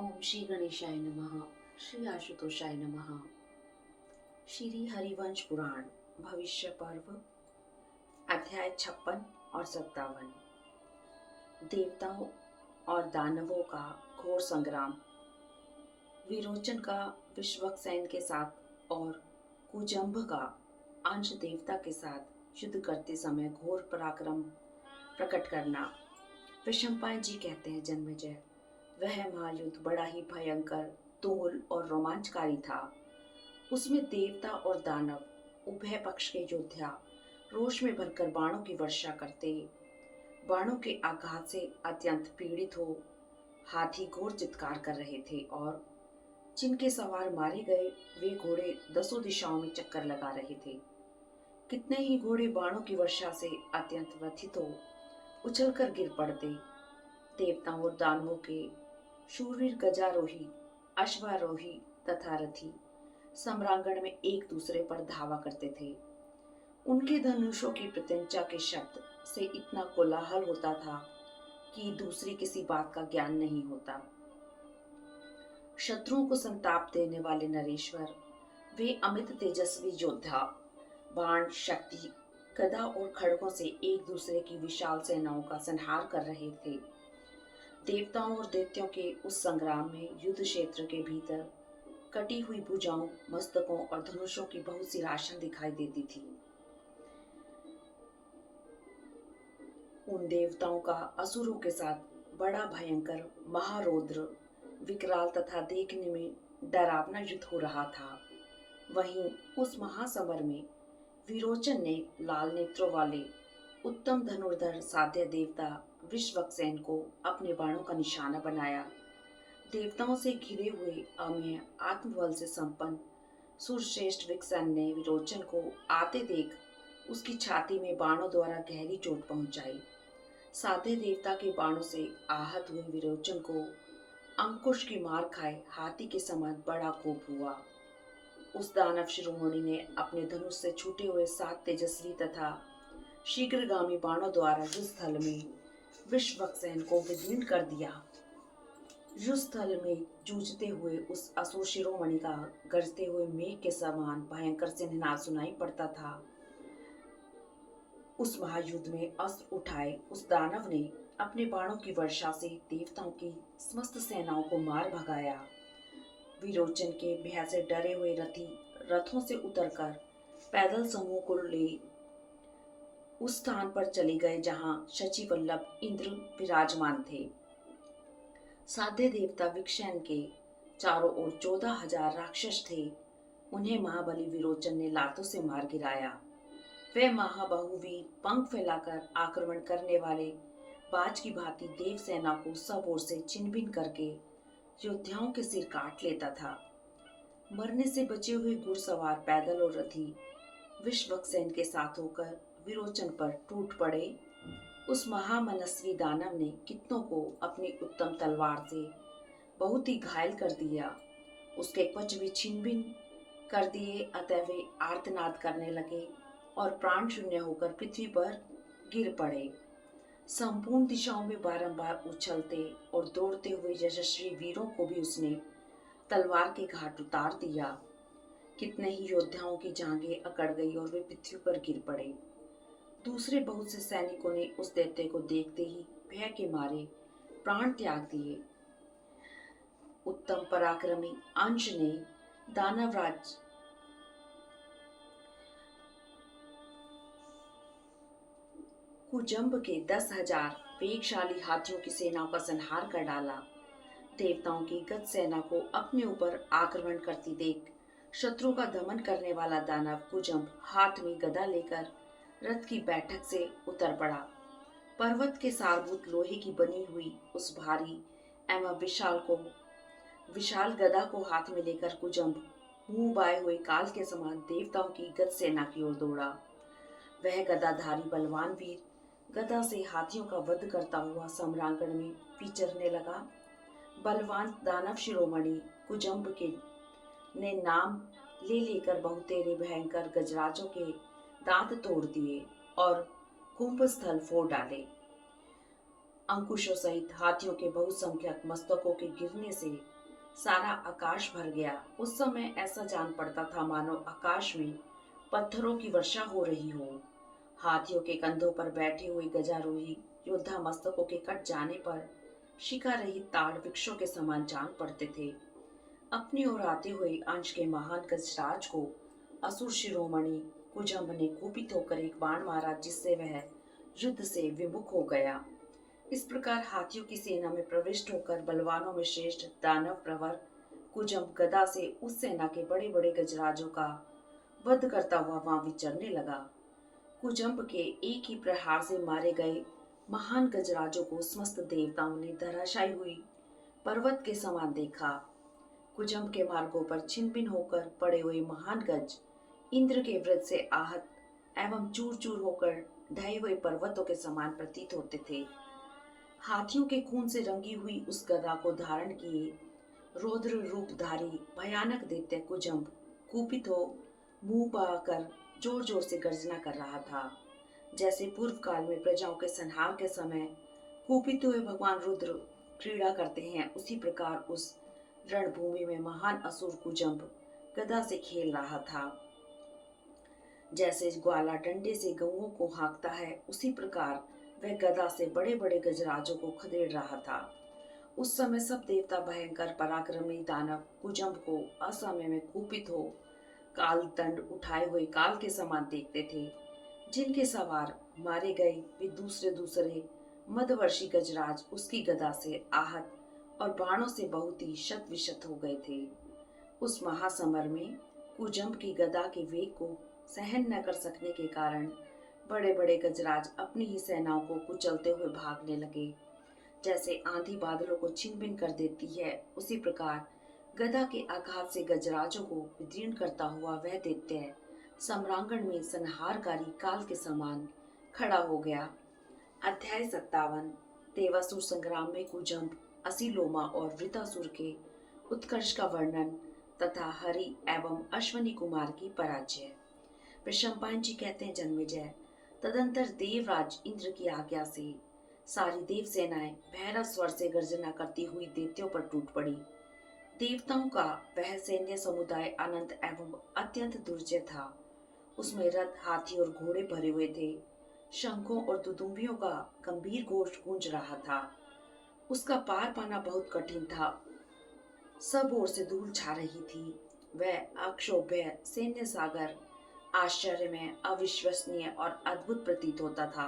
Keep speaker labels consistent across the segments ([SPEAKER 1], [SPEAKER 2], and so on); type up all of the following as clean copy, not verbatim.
[SPEAKER 1] ओम श्री गणेशाय नमः। श्री आशुतोषाय नमः। श्री हरिवंश पुराण भविष्य पर्व अध्याय 56 और 57। देवताओं और दानवों का घोर संग्राम। विरोचन का विश्वक्सेन के साथ और कुजंभ का अंश देवता के साथ युद्ध करते समय घोर पराक्रम प्रकट करना। विशंपायन जी कहते हैं, जन्मेजय, वह महायुद्ध बड़ा ही भयंकर, तुमुल और रोमांचकारी था। उसमें देवता और दानव उभय पक्ष के योद्धा रोष में भरकर बाणों की वर्षा करते, बाणों के आघात से अत्यंत पीड़ित हो हाथी घोर चित्कार कर रहे थे और जिनके सवार मारे गए वे घोड़े दसों दिशाओं में चक्कर लगा रहे थे। कितने ही घोड़े बाणों की वर्षा से अत्यंत व्यथित हो उछलकर गिर पड़ते। देवताओं और दानवों के शूरवीर गजारोही, अश्वारोही तथा रथी सम्रांगण में एक दूसरे पर धावा करते थे। उनके धनुषों की प्रत्यंचा के शब्द से इतना कोलाहल होता था कि दूसरी किसी बात का ज्ञान नहीं होता। शत्रुओं को संताप देने वाले नरेश्वर, वे अमित तेजस्वी योद्धा बाण, शक्ति, गदा और खड़गों से एक दूसरे की विशाल सेनाओं का संहार कर रहे थे। देवताओं और दैत्यों के उस संग्राम में युद्ध क्षेत्र के भीतर कटी हुई भुजाओं, मस्तकों और धनुषों की बहुत सी राशन दिखाई देती थी। उन देवताओं का असुरों के साथ बड़ा भयंकर, महारौद्र, विकराल तथा देखने में डरावना युद्ध हो रहा था। वहीं उस महासमर में विरोचन ने लाल नेत्रों वाले उत्तम धनुर्धर साध्य देवता विश्वक्सेन को अपने बाणों का निशाना बनाया। देवताओं से घिरे हुए अमेय आत्मबल से संपन्न सुरश्रेष्ठ विक्सन ने विरोचन को आते देख उसकी छाती में बाणों द्वारा गहरी चोट पहुंचाई। साध्य देवता के बाणों से आहत हुए विरोचन को अंकुश की मार खाए हाथी के समान बड़ा कोप हुआ। उस दानव शिरोमणि ने अपने धनुष से छूटे हुए 7 तेजस्वी तथा शीघ्रगामी बाणों द्वारा युद्धस्थल में विश्वक्सेन को विदीर्ण कर दिया। युद्धस्थल में जूझते हुए उस असुर शिरोमणि का गरजते हुए मेघ के समान भयंकर सिंहनाद सुनाई पड़ता था। उस महायुद्ध में अस्त्र उठाए उस दानव ने अपने बाणों की वर्षा से देवताओं की समस्त सेनाओं को मार भगाया। विरोचन के भय से डरे हुए रथी रथों से उतरकर पैदल समूह को ले उस स्थान पर चले गए जहां शची वल्लभ इंद्र विराजमान थे। साध्य देवता विक्सेन के चारों ओर 14,000 राक्षस थे। उन्हें महाबली विरोचन ने लातों से मार गिराया। वे महाबाहुवीर पंख फैलाकर आक्रमण करने वाले बाज की भांति देव सेना को सब ओर से छिन्न भिन्न करके योद्धाओं के सिर काट लेता था। मरने से बचे हुए घुड़सवार, पैदल और रथी विश्वक्सेन के साथ होकर विरोचन पर टूट पड़े। उस महामनस्वी दानव ने कितनों को अपनी उत्तम तलवार से बहुत ही घायल कर दिया। उसके कवच भी छिन्न भिन्न कर दिए, अतः वे आर्तनाद करने लगे और प्राण शून्य होकर पृथ्वी पर गिर पड़े। संपूर्ण दिशाओं में बारंबार उछलते और दौड़ते हुए यशस्वी वीरों को भी उसने तलवार के घाट उतार दिया। कितने ही योद्धाओं की जांघें अकड़ गई और वे पृथ्वी पर गिर पड़े। दूसरे बहुत से सैनिकों ने उस दैत्य को देखते ही भय के मारे प्राण त्याग दिए। उत्तम पराक्रमी अंश ने दानवराज कुजंभ के 10,000 वेगशाली हाथियों की सेनाओं का संहार कर डाला। देवताओं की गत सेना को अपने ऊपर आक्रमण करती देख शत्रु का दमन करने वाला दानव कुजंभ हाथ में गदा लेकर रथ की बैठक से उतर पड़ा। पर्वत के सारभूत लोहे की बनी हुई उस भारी एवं विशाल गदा को हाथ में लेकर कुजंभ मुंह बाए हुए काल के समान देवताओं की गद सेना की ओर दौड़ा। वह गदाधारी बलवान वीर गदा से हाथियों का वध करता हुआ सम्रांगण में विचरने लगा। बलवान दानव शिरोमणि कुजंभ के ने नाम ले लेकर बहुतेरे भयंकर गजराजों के दांत तोड़ दिए और कुंभ स्थल फोड़ डाले। अंकुशों सहित हाथियों के बहुसंख्यक मस्तकों के गिरने से सारा आकाश भर गया। उस समय ऐसा जान पड़ता था मानो आकाश में पत्थरों की वर्षा हो रही हो। हाथियों के कंधों पर बैठे हुए गजारोही योद्धा मस्तकों के कट जाने पर शिखा रहित ताड़ वृक्षों के समान जान पड़ते थे। अपनी ओर आते हुए अंश के महान गजराज को असुर शिरोमणि कुजम्ब ने कुपित होकर एक बाण मारा, जिससे वह युद्ध से विमुख हो गया। इस प्रकार हाथियों की सेना में प्रविष्ट होकर बलवानों में श्रेष्ठ दानव प्रवर कुजम्ब गदा से उस सेना के बड़े बड़े गजराजों का वध करता हुआ वहां विचरने लगा। कुजम्ब के एक ही प्रहार से मारे गए महान गजराजों को समस्त देवताओं ने धराशायी हुई पर्वत के समान देखा। कुजम्ब के मार्गों पर छिन्न होकर पड़े हुए महान गज इंद्र के वज्र से आहत एवं चूर चूर होकर ढहे हुए पर्वतों के समान प्रतीत होते थे। हाथियों के खून से रंगी हुई उस गदा को धारण किए रौद्र रूपधारी भयानक दैत्य कुजम्ब कुपित हो मुंह पाकर जोर जोर से गर्जना कर रहा था। जैसे पूर्व काल में प्रजाओं के संहार के समय कुपित हुए भगवान रुद्र क्रीड़ा करते हैं, उसी प्रकार उस रणभूमि में महान असुर कुजम्ब गदा से खेल रहा था। जैसे ग्वाला डंडे से गऊओं को हाँकता है, उसी प्रकार वह गदा से बड़े बड़े गजराजों को खदेड़ रहा था। उस समय सब देवता भयंकर पराक्रमी दानव कुजम्ब को असमय में कुपित हो काल दंड उठाए हुए काल के समान देखते थे। जिनके सवार मारे गए वे दूसरे दूसरे मदवर्षी गजराज उसकी गदा से आहत और बाणों से बहुत ही शत विशत हो गए थे। उस महासमर में कुजम्ब की गदा के वेग को सहन न कर सकने के कारण बड़े बड़े गजराज अपनी ही सेनाओं को कुचलते हुए भागने लगे। जैसे आंधी बादलों को छिन्न भिन्न कर देती है, उसी प्रकार गदा के आघात से गजराजों को विदीर्ण करता हुआ वह दैत्य सम्रांगण में संहारकारी काल के समान खड़ा हो गया। अध्याय 57। देवासुर संग्राम में कुजम्ब, असीलोमा और वृतासुर के उत्कर्ष का वर्णन तथा हरि एवं अश्वनी कुमार की पराजय। वैशंपायन जी कहते हैं, जन्मेजय, तदंतर देवराज इंद्र की आज्ञा से सारी देव सेनाएं भैरव स्वर से गर्जना करती हुई दैत्यों पर टूट पड़ी। देवताओं का वह सैन्य समुदाय अनंत एवं अत्यंत दुर्जय था। उसमें रथ, हाथी और घोड़े भरे हुए थे। शंखों और दुदुम्बियों का गंभीर घोष गूंज रहा था। उसका पार पाना बहुत कठिन था। सब ओर से धूल छा रही थी। वह अक्षोभ्य सैन्य सागर आश्चर्य में अविश्वसनीय और अद्भुत प्रतीत होता था।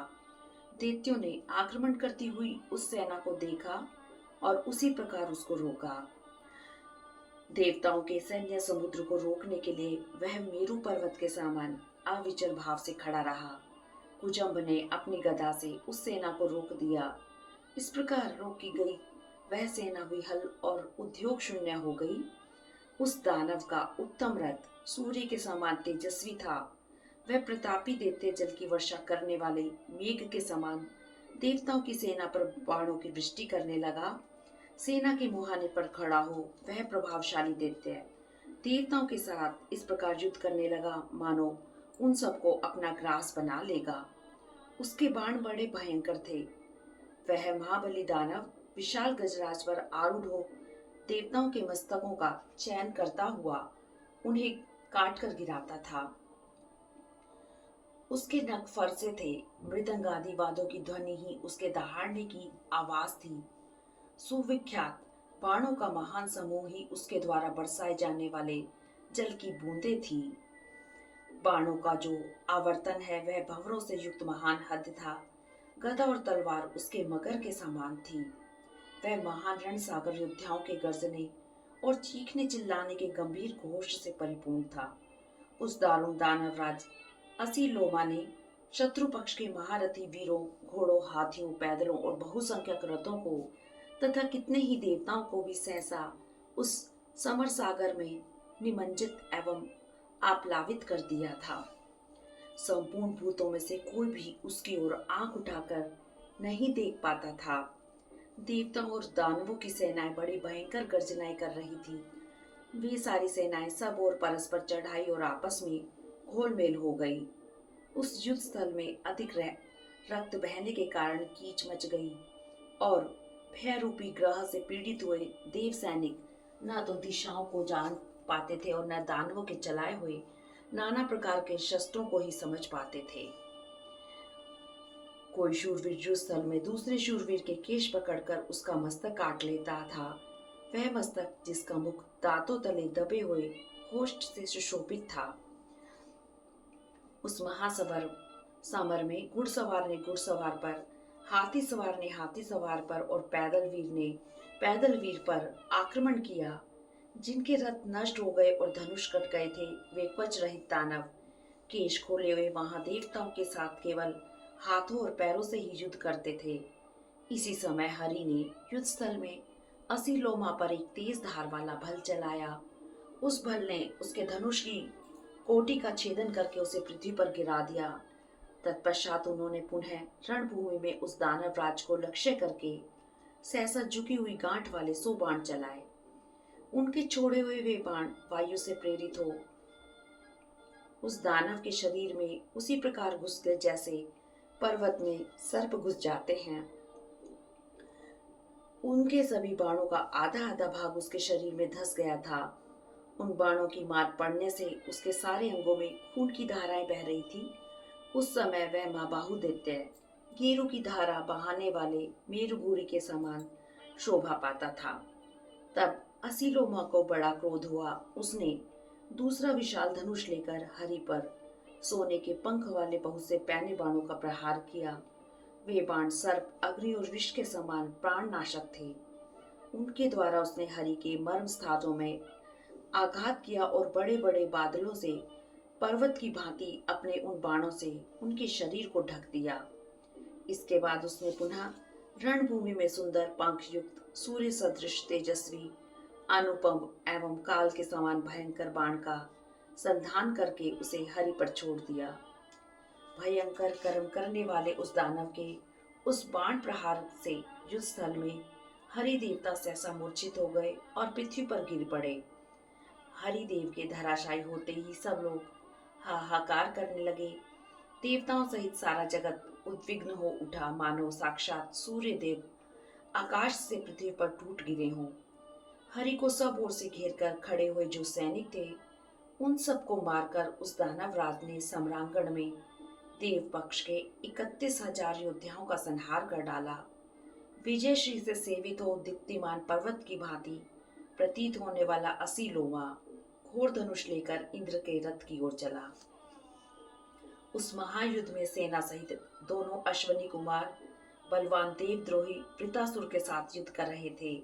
[SPEAKER 1] दैत्यों ने आक्रमण करती हुई उस सेना को देखा और उसी प्रकार उसको रोका। देवताओं के सैन्य समुद्र को रोकने के लिए वह मेरु पर्वत के समान अविचल भाव से खड़ा रहा। कुजम्ब ने अपनी गदा से उस सेना को रोक दिया। इस प्रकार रोकी गई वह सेना विहल और उद्योग शून्य हो गई। उस दानव का उत्तम रथ सूर्य के समान तेजस्वी था। वह प्रतापी दैत्य जल की वर्षा करने वाले मेघ के समान देवताओं की सेना पर बाणों की वृष्टि करने लगा। सेना के मुहाने पर खड़ा हो वह प्रभावशाली दैत्य देवताओं के साथ इस प्रकार युद्ध करने लगा मानो उन सबको अपना ग्रास बना लेगा। उसके बाण बड़े भयंकर थे। वह महाबली दानव विशाल गजराज पर आरूढ़ हो देवताओं के मस्तकों का चयन करता हुआ उन्हें काट कर गिराता था। उसके नख फरसे थे। मृदंग आदि वाद्यों की ध्वनि ही उसके दहाड़ने की आवाज थी। सुविख्यात बाणों का महान समूह ही उसके द्वारा बरसाए जाने वाले जल की बूंदें थी। बाणों का जो आवर्तन है वह भंवरों से युक्त महान हद था। गदा और तलवार उसके मगर के समान थी। वह महान रण सागर योद्धाओं के गर्जने और चीखने चिल्लाने के गंभीर घोष से परिपूर्ण था। उस दारुण दानव राज असीलोमा ने शत्रु पक्ष के महारथी वीरों, घोड़ों, हाथियों, पैदलों और बहुसंख्यक रथों को तथा कितने ही देवताओं को भी सहसा उस समर सागर में निमज्जित एवं आप्लावित कर दिया था। संपूर्ण भूतों में से कोई भी उसकी ओर आंख उठाकर नहीं देख पाता था। देवताओं और दानवों की सेनाएं बड़ी भयंकर गर्जनाएं कर रही थी। वे सारी सेनाएं सब और परस्पर चढ़ाई और आपस में घोलमेल हो गई। उस युद्ध स्थल में अधिक रक्त बहने के कारण कीच मच गई और भय रूपी ग्रह से पीड़ित हुए देव सैनिक न तो दिशाओं को जान पाते थे और न दानवों के चलाए हुए नाना प्रकार के शस्त्रों को ही समझ पाते थे। कोई शूरवीर युद्ध स्थल में दूसरे शूरवीर के केश पकड़कर उसका मस्तक काट लेता था। वह मस्तक जिसका मुख दांतों तले दबे हुए होष्ट से सुशोभित था। उस समर में घुड़सवार ने घुड़सवार पर, हाथी सवार ने हाथी सवार पर और पैदल वीर ने पैदल वीर पर आक्रमण किया। जिनके रथ नष्ट हो गए और धनुष कट गए थे, वे कवच रहित दानव केश खोले हुए महादेवताओं के साथ केवल हाथों और पैरों से ही युद्ध करते थे। इसी समय हरि ने युद्ध स्थल में असीलोमा पर एक तेज धार वाला भल चलाया। उस भल ने उसके धनुष की कोटि का छेदन करके उसे पृथ्वी पर गिरा दिया। तत्पश्चात उन्होंने पुनः रणभूमि में उस दानव राज को लक्ष्य करके सहसा झुकी हुई गांठ वाले 100 बाण चलाए। उनके छोड़े हुए वे बाण वायु से प्रेरित हो उस दानव के शरीर में उसी प्रकार घुस गए जैसे पर्वत में सर्प घुस जाते हैं। उनके सभी बाणों का आधा आधा भाग उसके शरीर में धंस गया था। उन बाणों की मार पड़ने से उसके सारे अंगों में खून की धाराएं बह रही थी। उस समय वह माँ बाहुदैत्य गेरू की धारा बहाने वाले मेरुभूरी के समान शोभा पाता था। तब असीलोमा को बड़ा क्रोध हुआ। उसने दूसरा विशाल धनुष लेकर हरि पर सोने के पंख वाले बहुत से पैने बाणों का प्रहार किया। वे बाण सर्प, अग्नि और विष के समान प्राण नाशक थे। उनके द्वारा उसने हरि के मर्म स्थानों में आघात किया और बड़े बड़े बादलों से पर्वत की भांति अपने उन बाणों से उनके शरीर को ढक दिया। इसके बाद उसने पुनः रणभूमि में सुंदर पंख युक्त सूर्य सदृश तेजस्वी अनुपम एवं काल के समान भयंकर बाण का संधान करके उसे हरि पर छोड़ दिया। भयंकर कर्म करने वाले उस दानव के उस बाण प्रहार से युद्ध स्थल में हरि देवता सहसा मूर्छित हो गए और पृथ्वी पर गिर पड़े। हरि देव के धराशायी होते ही सब लोग हाहाकार करने लगे। देवताओं सहित सारा जगत उद्विग्न हो उठा, मानो साक्षात सूर्य देव आकाश से पृथ्वी पर टूट गिरे हों। हरि को सब ओर से घेर कर खड़े हुए जो सैनिक थे, उन सबको मारकर उस दानव राज ने सम्रांगण में देव पक्ष के 31,000 योद्धाओं का संहार कर डाला। विजय श्री से सेवित हो दीप्तिमान पर्वत की भांति प्रतीत होने वाला असीलोमा घोर धनुष लेकर इंद्र के रथ की ओर चला। उस महायुद्ध में सेना सहित दोनों अश्वनी कुमार बलवान देवद्रोही वृतासुर के साथ युद्ध कर रहे थे।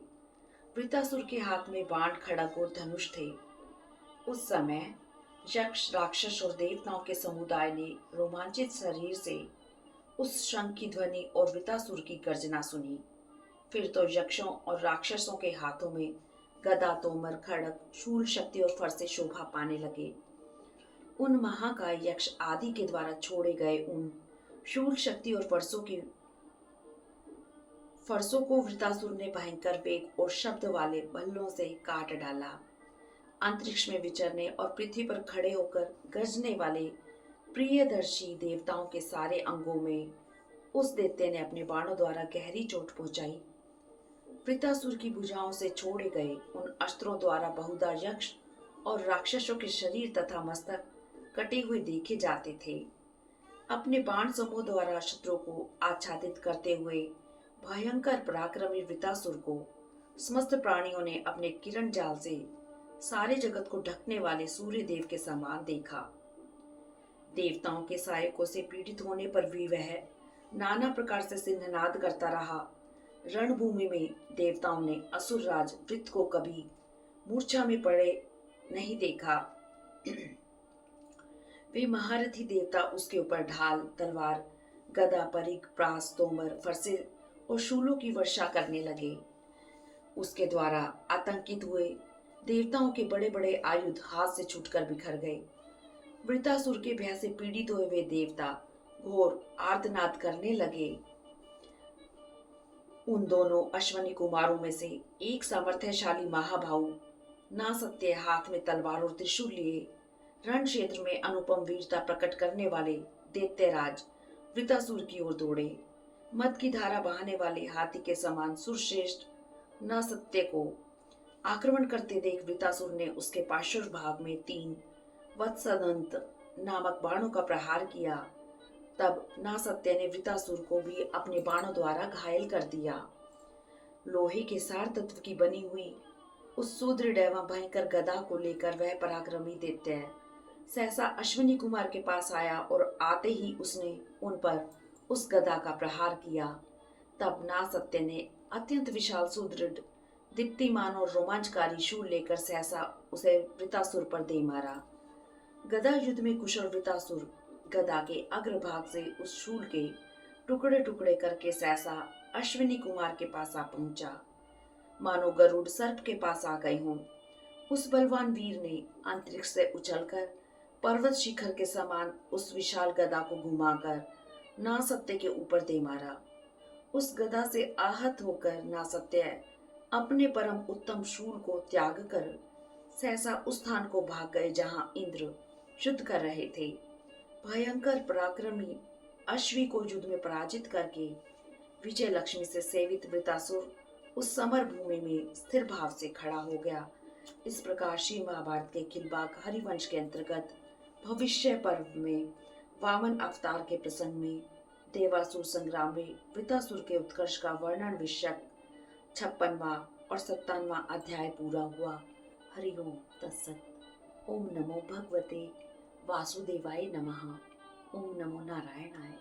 [SPEAKER 1] वृतासुर के हाथ में बाण, खड़ग और धनुष थे। उस समय यक्ष, राक्षस और देवताओं के समुदाय ने रोमांचित शरीर से उस शंख की ध्वनि और वृतासुर की गर्जना सुनी। फिर तो यक्षों और राक्षसों के हाथों में गदा, तोमर, खड़ग, शूल, शक्ति और फरसे शोभा पाने लगे। उन महाकाय यक्ष आदि के द्वारा छोड़े गए उन शूल, शक्ति और फरसों को वृतासुर ने भयंकर वेग और शब्द वाले भल्लों से काट डाला। अंतरिक्ष में विचरने और पृथ्वी पर खड़े होकर गरजने वाले प्रियदर्शी देवताओं के सारे अंगों में उस दैत्य ने अपने बाणों द्वारा गहरी चोट पहुंचाई। वृतासुर की भुजाओं से छोड़े गए उन अस्त्रों द्वारा बहुधा यक्ष और राक्षसों के शरीर तथा मस्तक कटे हुए देखे जाते थे। अपने बाण समूह द्वारा शत्रुओं को आच्छादित करते हुए भयंकर पराक्रमी वृतासुर को समस्त प्राणियों ने अपने किरण जाल से सारे जगत को ढकने वाले सूर्य देव के समान देखा। देवताओं के सहायकों से पीड़ित होने पर भी वह नाना प्रकार से सिंहनाद करता रहा। रणभूमि में देवताओं ने असुरराज वृत्त को कभी मूर्छा में पड़े नहीं देखा। वे महारथी देवता उसके ऊपर ढाल, तलवार, गदा, परिघ, प्रास, तोमर, फरसे और शूलों की वर्षा करने लगे। उसके द्वारा आतंकित हुए देवताओं के बड़े बड़े आयुध हाथ से छूटकर बिखर गए। वृतासुर के भय से पीड़ित हुए वे देवता घोर आर्तनाद करने लगे। उन दोनों अश्वनी कुमारों में से एक सामर्थ्यशाली महाभाऊ ना सत्य हाथ में तलवार और त्रिशूल लिए रण क्षेत्र में अनुपम वीरता प्रकट करने वाले दैत्यराज वृतासुर की ओर दौड़े। मद की धारा बहाने वाले हाथी के समान सुरश्रेष्ठ नासत्य को आक्रमण करते देख वृतासुर ने उसके पार्श्वभाग में 3 वत्सदंत नामक बाणों का प्रहार किया। तब नासत्य ने वृतासुर को भी अपने बाणों द्वारा घायल कर दिया। लोहे के सार तत्व की बनी हुई उस सुदृढ़ एवं भयंकर गदा को लेकर वह पराक्रमी दैत्य सहसा अश्विनी कुमार के पास आया और आते ही उसने उन पर उस गदा का प्रहार किया। तब नासत्य ने अत्यंत विशाल सुदृढ़ दीप्तिमान और रोमांचकारी शूल लेकर सहसा उसे वृतासुर पर दे मारा। गदा युद्ध में कुशल वृतासुर गदा के अग्रभाग से उस शूल के टुकड़े टुकड़े करके सहसा अश्विनी कुमार के पास आ पहुंचा, मानो गरुड़ सर्प के पास आ गए हों। उस बलवान वीर ने अंतरिक्ष से उछलकर पर्वत शिखर के समान उस विशाल गदा को घुमाकर नासत्य के ऊपर दे मारा। उस गदा से आहत होकर नासत्य अपने परम उत्तम शूल को त्याग कर सहसा उस स्थान को भाग गए जहां इंद्र युद्ध कर रहे थे। भयंकर पराक्रमी अश्वी को युद्ध में पराजित करके विजय लक्ष्मी से सेवित वृतासुर उस समर भूमि में स्थिर भाव से खड़ा हो गया। इस प्रकार श्री महाभारत के किलबाग हरिवंश के अंतर्गत भविष्य पर्व में वामन अवतार के प्रसंग में देवासुर संग्राम में वृतासुर के उत्कर्ष का वर्णन विषयक 56वां और 57वां अध्याय पूरा हुआ। हरि ओम तत्सत। ओम नमो भगवते वासुदेवाय नमः। ओम नमो नारायणाय।